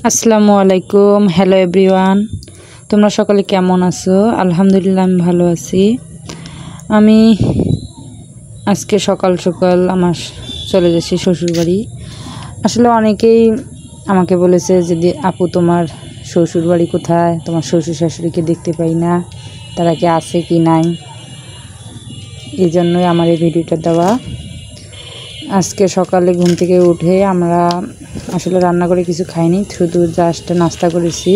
আসসালামু আলাইকুম। Hello everyone, তোমরা সকলে কেমন আছো? আলহামদুলিল্লাহ আমি ভালো আছি। আমি আজকে সকাল সকাল আমার চলে যাচ্ছি শ্বশুরবাড়ি। আসলে অনেকেই আমাকে বলেছে যে আপু তোমার শ্বশুরবাড়ি কোথায়, তোমার শ্বশুর শাশুড়িকে দেখতে পাই না, তারা কি আছে কি নাই, এই জন্যই আমার এই ভিডিওটা দেওয়া। আজকে সকালে ঘুম থেকে উঠে আমরা আসলে রান্না করে কিছু খাইনি, শুধু জাস্ট নাস্তা করেছি।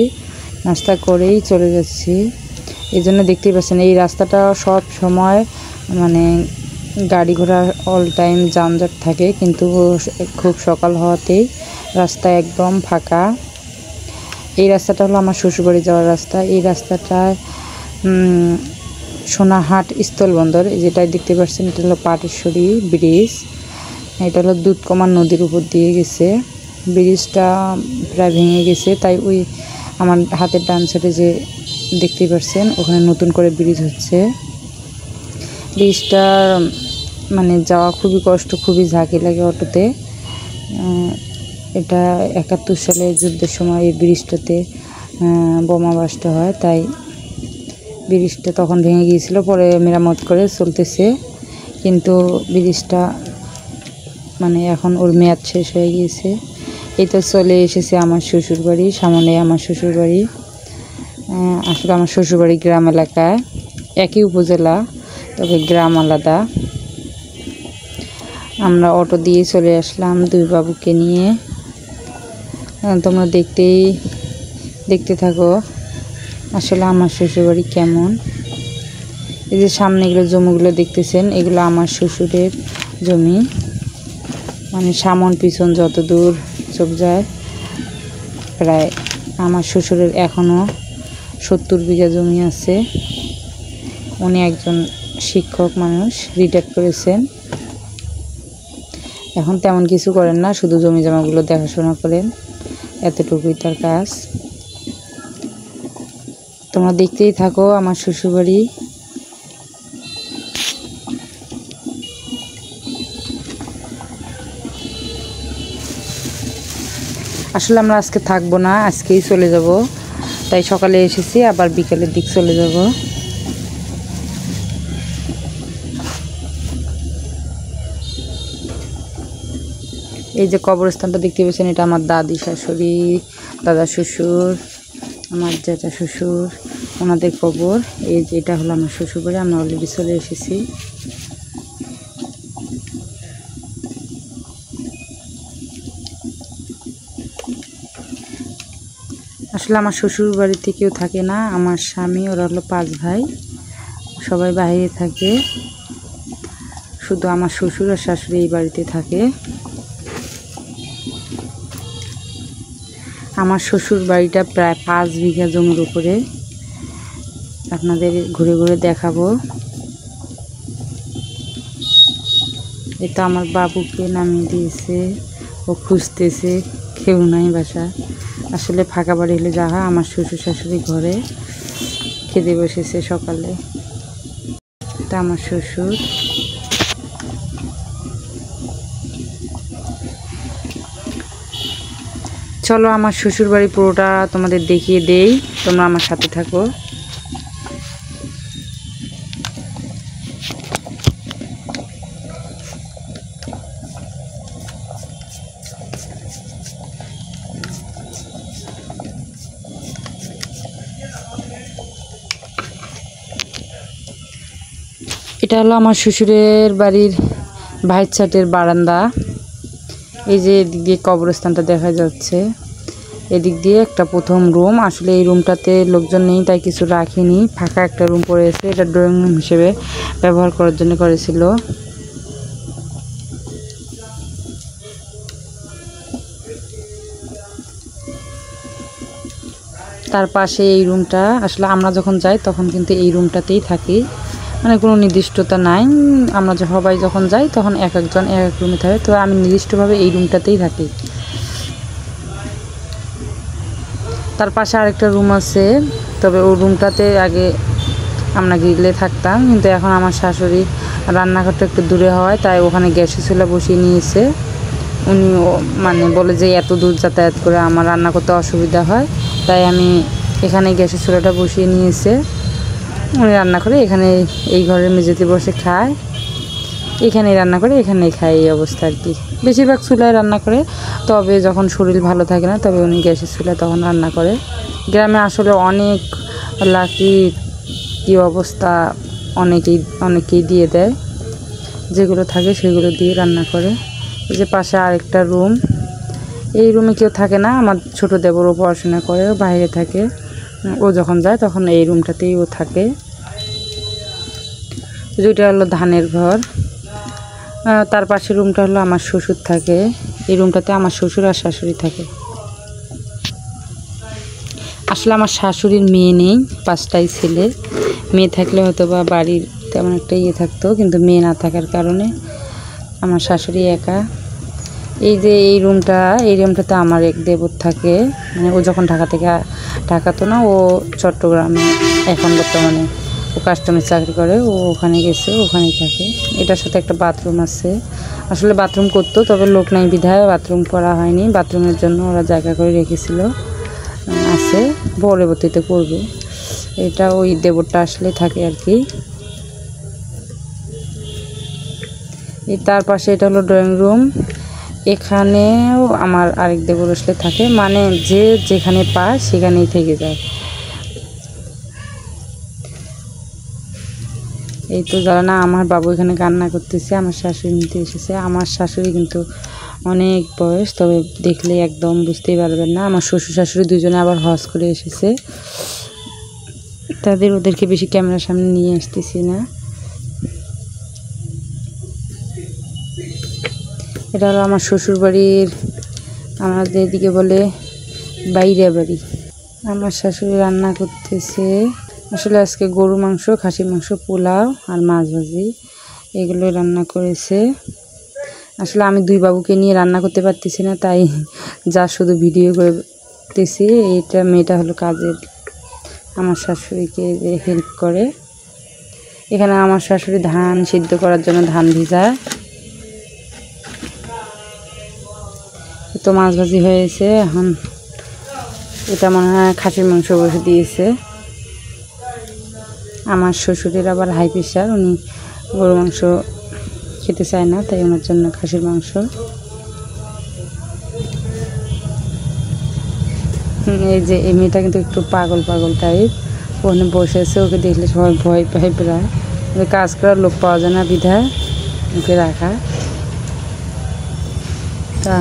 নাস্তা করেই চলে যাচ্ছি। এই জন্য দেখতেই পাচ্ছেন এই রাস্তাটা সব সময় মানে গাড়ি ঘোড়া অল টাইম যানজট থাকে, কিন্তু খুব সকাল হওয়াতেই রাস্তা একদম ফাঁকা। এই রাস্তাটা হলো আমার শ্বশুরবাড়ি যাওয়ার রাস্তা। এই রাস্তাটা সোনাহাট স্থলবন্দর, যেটাই দেখতে পাচ্ছেন এটা হলো পাটেশ্বরী ব্রিজ। এটা হলো দুধকমা নদীর উপর দিয়ে গেছে। ব্রিজটা প্রায় ভেঙে গেছে, তাই ওই আমার হাতের ডান সাইডে যে দেখতে পাচ্ছেন ওখানে নতুন করে ব্রিজ হচ্ছে। ব্রিজটা মানে যাওয়া খুবই কষ্ট, খুবই ঝাঁকি লাগে অটোতে। এটা 71 সালে যুদ্ধের সময় এই ব্রিজটাতে বোমা ব্লাস্ট হয়, তাই ব্রিজটা তখন ভেঙে গিয়েছিল, পরে মেরামত করে চলতেছে। কিন্তু ব্রিজটা মানে এখন ওর মেয়াদ শেষ হয়ে গিয়েছে। এই তো চলে এসেছে আমার শ্বশুরবাড়ি, সামনে আমার শ্বশুরবাড়ি। আসলে আমার শ্বশুরবাড়ি গ্রাম এলাকায়, একই উপজেলা তবে গ্রাম আলাদা। আমরা অটো দিয়ে চলে আসলাম দুই বাবুকে নিয়ে। তোমরা দেখতে থাকো আসলে আমার শ্বশুরবাড়ি কেমন। এই যে সামনে এগুলো জমিগুলো দেখতেছেন, এগুলো আমার শ্বশুরের জমি। মানে সামন পিছন যত দূর চোখ যায় প্রায় আমার শ্বশুরের এখনও 70 বিঘা জমি আছে। উনি একজন শিক্ষক মানুষ, রিটায়ার করেছেন। এখন তেমন কিছু করেন না, শুধু জমি জমাগুলো দেখাশোনা করেন, এতটুকুই তার কাজ। তোমরা দেখতেই থাকো আমার শ্বশুরবাড়ি। আসলে আমরা আজকে থাকবো না, আজকেই চলে যাব, তাই সকালে এসেছি, আবার বিকেলের দিক চলে যাব। এই যে কবরস্থানটা দেখতে পেয়েছেন, এটা আমার দাদি শাশুড়ি, দাদা শ্বশুর, আমার জ্যাঠা শ্বশুর, ওনাদের কবর। এই যে এটা হলো আমার শ্বশুরবাড়ি, আমরা অলরেডি চলে এসেছি। আসলে আমার শ্বশুর বাড়িতে কেউ থাকে না, আমার স্বামী, ওরা হলো 5 ভাই, সবাই বাইরে থাকে, শুধু আমার শ্বশুর আর শাশুড়ি এই বাড়িতে থাকে। আমার শ্বশুর বাড়িটা প্রায় 5 বিঘা জমির উপরে, আপনাদের ঘুরে ঘুরে দেখাবো। এটা আমার বাবুকে নামিয়ে দিয়েছে, ও খুঁজতেছে, কেউ নাই বাসা। আসলে ফাঁকা বাড়ি হলে যা হয়, আমার শ্বশুর শাশুড়ি ঘরে খেতে বসেছে সকালে। এটা আমার শ্বশুর। চলো আমার শ্বশুর বাড়ি পুরোটা তোমাদের দেখিয়ে দেই, তোমরা আমার সাথে থাকো। এটা হলো আমার শ্বশুরের বাড়ির ভাইয়ের ছাটের বারান্দা। এই যে এদিক দিয়ে কবরস্থানটা দেখা যাচ্ছে, এদিক দিয়ে একটা প্রথম রুম। আসলে এই রুমটাতে লোকজন নেই, তাই কিছু রাখিনি, ফাঁকা একটা রুম পড়েছে। এটা ড্রয়িং রুম হিসেবে ব্যবহার করার জন্য করেছিল। তার পাশে এই রুমটা, আসলে আমরা যখন যাই তখন কিন্তু এই রুমটাতেই থাকি, মানে কোনো নির্দিষ্টতা নাই। আমরা সবাই যখন যাই তখন এক একজন এক এক রুমে থাকে, তো আমি নির্দিষ্টভাবে এই রুমটাতেই থাকি। তার পাশে আরেকটা রুম আছে, তবে ওই রুমটাতে আগে আমরা গিলে থাকতাম, কিন্তু এখন আমার শাশুড়ি রান্নাঘরটা একটু দূরে হওয়ায় তাই ওখানে গ্যাসের চুলা বসিয়ে নিয়েছে, উনিও মানে বলে যে এত দূর যাতায়াত করে আমার রান্না করতে অসুবিধা হয়, তাই আমি এখানে গ্যাসের চুলাটা বসিয়ে নিয়েছে। উনি রান্না করে এখানে এই ঘরের মেঝেতে বসে খায়, এখানেই রান্না করে এখানেই খায়, এই অবস্থা আর কি। বেশিরভাগ চুলায় রান্না করে, তবে যখন শরীর ভালো থাকে না তবে উনি গ্যাসের চুলায় তখন রান্না করে। গ্রামে আসলে অনেক লাকড়ির কী অবস্থা, অনেকেই দিয়ে দেয়, যেগুলো থাকে সেগুলো দিয়ে রান্না করে। এই যে পাশে আরেকটা রুম, এই রুমে কেউ থাকে না, আমার ছোটো দেবরও পড়াশোনা করে, বাইরে থাকে। ও যখন যায় তখন এই রুমটাতেই ও থাকে। যেটা হলো ধানের ঘর। তার পাশের রুমটা হলো আমার শ্বশুর থাকে, এই রুমটাতে আমার শ্বশুর আর শাশুড়ি থাকে। আসলে আমার শাশুড়ির মেয়ে নেই, 5টাই ছেলে। মেয়ে থাকলে হয়তো বা বাড়ির তেমন একটা ইয়ে থাকতো, কিন্তু মেয়ে না থাকার কারণে আমার শাশুড়ি একা। এই যে এই রুমটাতে আমার এক দেবর থাকে, মানে ও যখন ঢাকা তো না, ও চট্টগ্রামে এখন বর্তমানে ও কাস্টমের চাকরি করে, ও ওখানে গেছে, ওখানেই থাকে। এটার সাথে একটা বাথরুম আছে। আসলে বাথরুম করতো, তবে লোক নাই বিধায় বাথরুম করা হয়নি। বাথরুমের জন্য ওরা জায়গা করে রেখেছিল, আছে, পরবর্তীতে করবে। এটা ওই দেবরটা আসলে থাকে আর কি। তার পাশে এটা হলো ড্রয়িং রুম। এখানেও আমার আরেক দেবর আসলে থাকে, মানে যে যেখানে পায় সেখানেই থেকে যায়। এই তো যারা না, আমার বাবু এখানে কান্না করতেছে, আমার শাশুড়ি নিতে এসেছে। আমার শাশুড়ি কিন্তু অনেক বয়স, তবে দেখলে একদম বুঝতেই পারবেন না। আমার শ্বশুর শাশুড়ি দুজনে আবার হজ করে এসেছে, ওদেরকে বেশি ক্যামেরার সামনে নিয়ে আসতেছি না। এটা হলো আমার শ্বশুর বাড়ির, আমাদের এদিকে বলে বাইরে বাড়ি। আমার শাশুড়ি রান্না করতেছে। আসলে আজকে গরু মাংস, খাসির মাংস, পোলাও আর মাছ ভাজি এগুলো রান্না করেছে। আসলে আমি দুই বাবুকে নিয়ে রান্না করতে পারতেছি না, তাই যা শুধু ভিডিও করতেছি। এইটা মেয়েটা হলো কাজের, আমার শাশুড়িকে হেল্প করে। এখানে আমার শাশুড়ি ধান সিদ্ধ করার জন্য ধান ভিজায়। তো মাছ ভাজি হয়েছে, এখন এটা মনে হয় খাসির মাংস বসে দিয়েছে। আমার শ্বশুরের আবার হাই প্রেশার, উনি গরু মাংস খেতে চায় না, তাই ওনার জন্য খাসির মাংস। এই যে এই মেয়েটা কিন্তু একটু পাগল টাইপ, ওখানে বসে আছে, ওকে দেখলে সবাই ভয় পায় প্রায়। কাজ করার লোক পাওয়া যায় না বিধায় ওকে রাখা। তা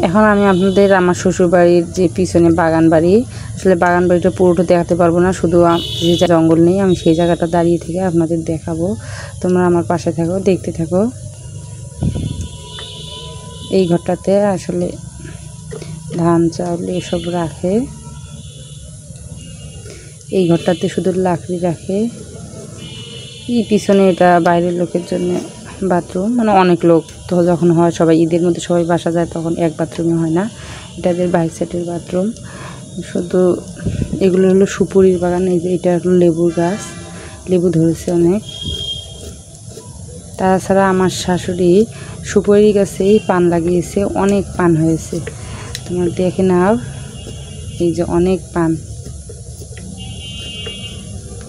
এখন আমি আপনাদের আমার শ্বশুরবাড়ির যে পিছনে বাগান বাড়ি, আসলে বাগান বাড়িটা পুরোটা দেখাতে পারবো না, শুধু যে জঙ্গল নেই আমি সেই জায়গাটা দাঁড়িয়ে থেকে আপনাদের দেখাবো। তোমরা আমার পাশে থাকো, দেখতে থাকো। এই ঘরটাতে আসলে ধান চাউল এসব রাখে। এই ঘরটাতে শুধু লাকড়ি রাখে। এই পিছনে এটা বাইরের লোকের জন্য বাথরুম, মানে অনেক লোক তো যখন হয়, সবাই ঈদের মধ্যে সবাই বাসা যায়, তখন এক বাথরুমে হয় না, এটাদের বাইক সাইডের বাথরুম। শুধু এগুলো হলো সুপুরির বাগান। এই যে এটা হলো লেবুর গাছ, লেবু ধরেছে অনেক। তাছাড়া আমার শাশুড়ি সুপুরি গাছেই পান লাগিয়েছে, অনেক পান হয়েছে, তোমার দেখে নাও। এই যে অনেক পান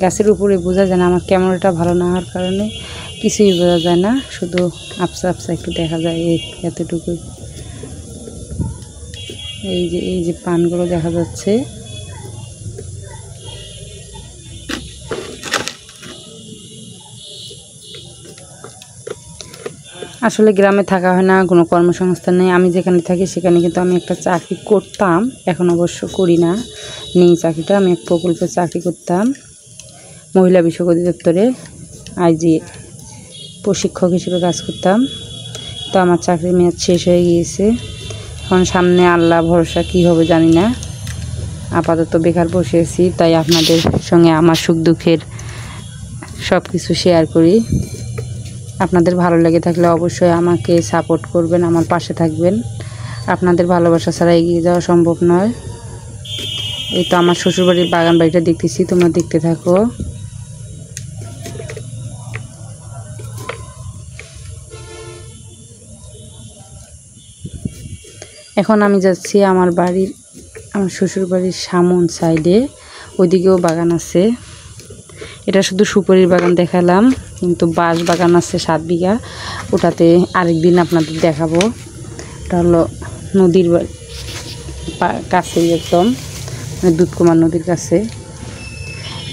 গাছের উপরে বোঝা যায় না, আমার ক্যামেরাটা ভালো না হওয়ার কারণে কিছুই বোঝা যায় না, শুধু আপসা একটু দেখা যায়, এতটুকুই। এই যে পানগুলো দেখা যাচ্ছে। আসলে গ্রামে থাকা হয় না, কোনো কর্মসংস্থান নেই। আমি যেখানে থাকি সেখানে কিন্তু আমি একটা চাকরি করতাম, এখন অবশ্য করি না, নেই চাকরিটা। আমি এক প্রকল্পে চাকরি করতাম মহিলা বিষয়ক অধিদপ্তরে, আইজি প্রশিক্ষক হিসেবে কাজ করতাম। তো আমার চাকরির মেয়াদ শেষ হয়ে গিয়েছে, এখন সামনে আল্লাহ ভরসা কী হবে জানি না। আপাতত বেকার বসে আছি, তাই আপনাদের সঙ্গে আমার সুখ দুঃখের সব কিছু শেয়ার করি। আপনাদের ভালো লেগে থাকলে অবশ্যই আমাকে সাপোর্ট করবেন, আমার পাশে থাকবেন। আপনাদের ভালোবাসা ছাড়া এগিয়ে যাওয়া সম্ভব নয়। এই তো আমার শ্বশুরবাড়ির বাগান বাড়িটা দেখতেছি, তোমরা দেখতে থাকো। এখন আমি যাচ্ছি আমার শ্বশুর বাড়ির সামন সাইডে, ওইদিকেও বাগান আছে। এটা শুধু সুপারির বাগান দেখালাম, কিন্তু বাঁশ বাগান আছে 7 বিঘা, ওটাতে আরেকদিন আপনাদের দেখাবো। এটা হলো নদীর কাছেই, একদম মানে দুধকুমার নদীর কাছে।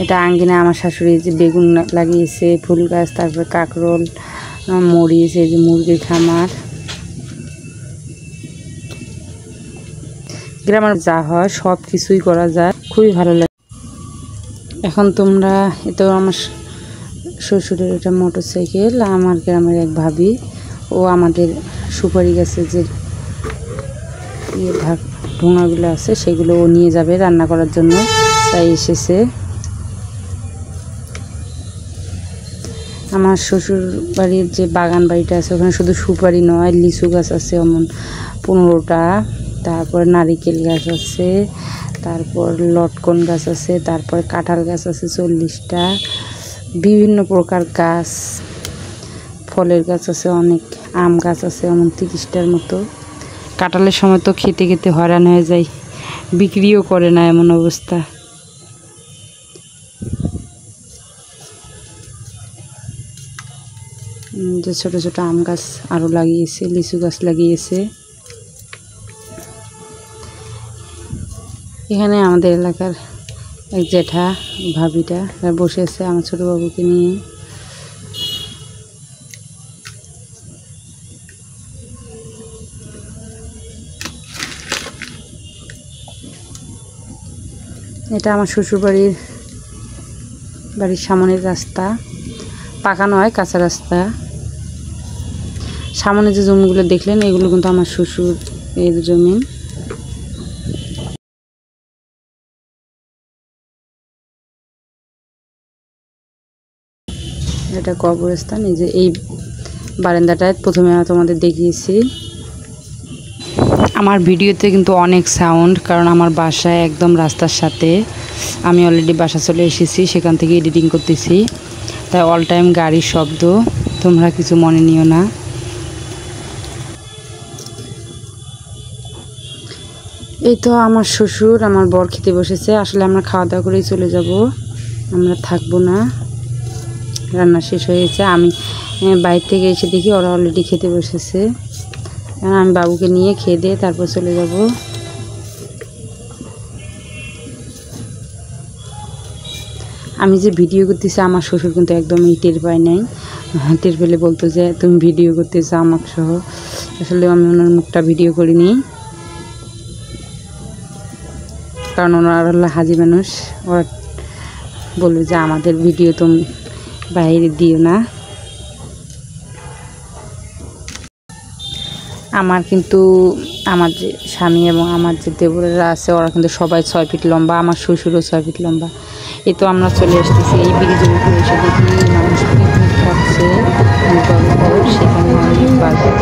এটা আঙ্গিনা আমার শাশুড়ি যে বেগুন লাগিয়েছে, ফুল গাছ, তারপরে কাঁকরোল, মরিচ, এই যে মুরগির খামার। গ্রামের যা হয় সব কিছুই করা যায়, খুবই ভালো লাগে। এখন তোমরা এতো আমার শ্বশুরের এটা মোটরসাইকেল, আমার গ্রামের এক ভাবি, ও আমাদের সুপারি গাছে যে ঢোঙাগুলো আছে সেগুলো ও নিয়ে যাবে রান্না করার জন্য, তাই এসেছে। আমার শ্বশুর বাড়ির যে বাগান বাড়িটা আছে ওখানে শুধু সুপারি নয়, লিচু গাছ আছে এমন 15টা, তারপর নারিকেল গাছ আছে, তারপর লটকন গাছ আছে, তারপর কাঁঠাল গাছ আছে 40টা, বিভিন্ন প্রকার গাছ, ফলের গাছ আছে অনেক, আম গাছ আছে এমন 30টার মতো। কাঁঠালের সময় তো খেতে খেতে হয়রান হয়ে যায়, বিক্রিও করে না এমন অবস্থা। যে ছোট ছোট আম গাছ আরও লাগিয়েছে, লিচু গাছ লাগিয়েছে। এখানে আমাদের এলাকার এক জেঠা ভাবিটা বসে আছে আমার ছোট বাবুকে নিয়ে। এটা আমার শ্বশুর বাড়ির সামনের রাস্তা, পাকা নয় কাঁচা রাস্তা। সামনে যে জমিগুলো দেখলেন এগুলো কিন্তু আমার শ্বশুর এর জমি। এটা কবরস্থান। এই যে এই বারান্দাটায় প্রথমে তোমাদের দেখিয়েছি। আমার ভিডিওতে কিন্তু অনেক সাউন্ড, কারণ আমার বাসায় একদম রাস্তার সাথে, আমি অলরেডি বাসা চলে এসেছি, সেখান থেকে এডিটিং করতেছি, তাই অল টাইম গাড়ির শব্দ, তোমরা কিছু মনে নিও না। এই তো আমার শ্বশুর আমার বর খেতে বসেছে। আসলে আমরা খাওয়া দাওয়া করেই চলে যাব, আমরা থাকবো না, রান্না শেষ হয়েছে। আমি বাইরে থেকে এসে দেখি ওরা অলরেডি খেতে বসেছে। আমি বাবুকে নিয়ে খেয়ে দিয়ে তারপর চলে যাব। আমি যে ভিডিও করতেছি আমার শ্বশুর কিন্তু একদমই টের পায় নাই, টের পেলে বলতো যে তুমি ভিডিও করতেছো আমাকে সহ। আসলে আমি ওনার মুখটা ভিডিও করিনি, কারণ ওনারা হলো হাজি মানুষ, ওরা বলবে যে আমাদের ভিডিও তুমি বাইরে দিও না। আমার কিন্তু আমার যে স্বামী এবং আমার যে দেবরেরা আছে ওরা কিন্তু সবাই 6 ফিট লম্বা, আমার শ্বশুরও 6 ফিট লম্বা। এই তো আমরা চলে আসতেছি এই ব্রিজের উপরে, এসে দেখি মানুষ পিকনিক খাচ্ছে, সেখানে অনেক বাজার।